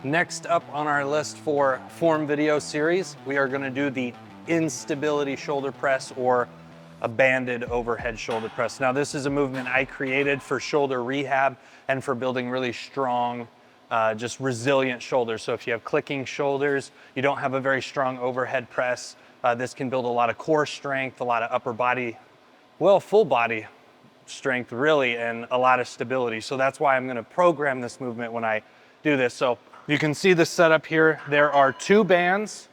Next up on our list for form video series, we are gonna do the Instability Shoulder Press, or a banded overhead shoulder press. Now this is a movement I created for shoulder rehab and for building really strong, just resilient shoulders. So if you have clicking shoulders, you don't have a very strong overhead press, this can build a lot of core strength, a lot of upper body, well, full body strength really, and a lot of stability. So that's why I'm gonna program this movement when I do this. So you can see the setup here. There are 2 bands.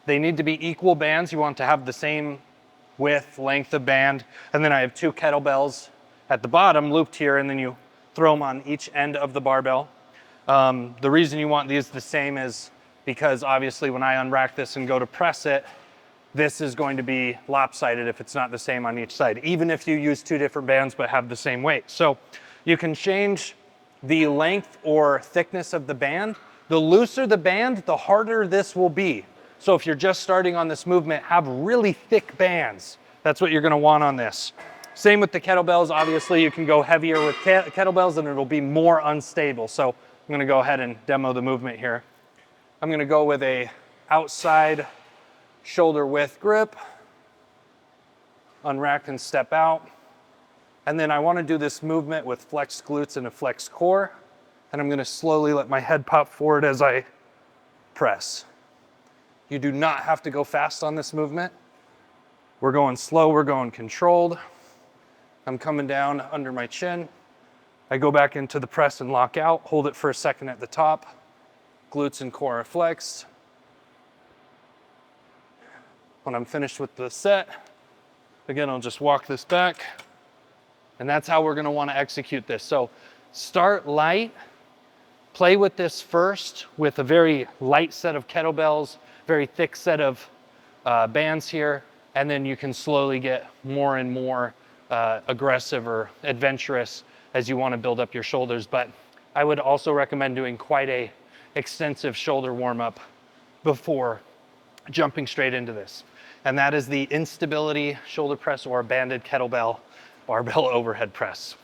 They need to be equal bands. You want to have the same width, length of band. And then I have 2 kettlebells at the bottom looped here, and then you throw them on each end of the barbell. The reason you want these the same is because obviously when I unrack this and go to press it, this is going to be lopsided if it's not the same on each side, even if you use 2 different bands but have the same weight. So you can change the length or thickness of the band. The looser the band, the harder this will be. So if you're just starting on this movement, have really thick bands. That's what you're gonna want on this. Same with the kettlebells. Obviously you can go heavier with kettlebells and it'll be more unstable. So I'm gonna go ahead and demo the movement here. I'm gonna go with a outside shoulder width grip, unrack and step out. And then I want to do this movement with flexed glutes and a flexed core. And I'm going to slowly let my head pop forward as I press. You do not have to go fast on this movement. We're going slow, we're going controlled. I'm coming down under my chin. I go back into the press and lock out, hold it for a second at the top. Glutes and core are flexed. When I'm finished with the set, again, I'll just walk this back. And that's how we're gonna wanna execute this. So start light, play with this first with a very light set of kettlebells, very thick set of bands here, and then you can slowly get more and more aggressive or adventurous as you wanna build up your shoulders. But I would also recommend doing quite a extensive shoulder warm-up before jumping straight into this. And that is the Instability Shoulder Press, or banded kettlebell barbell overhead press.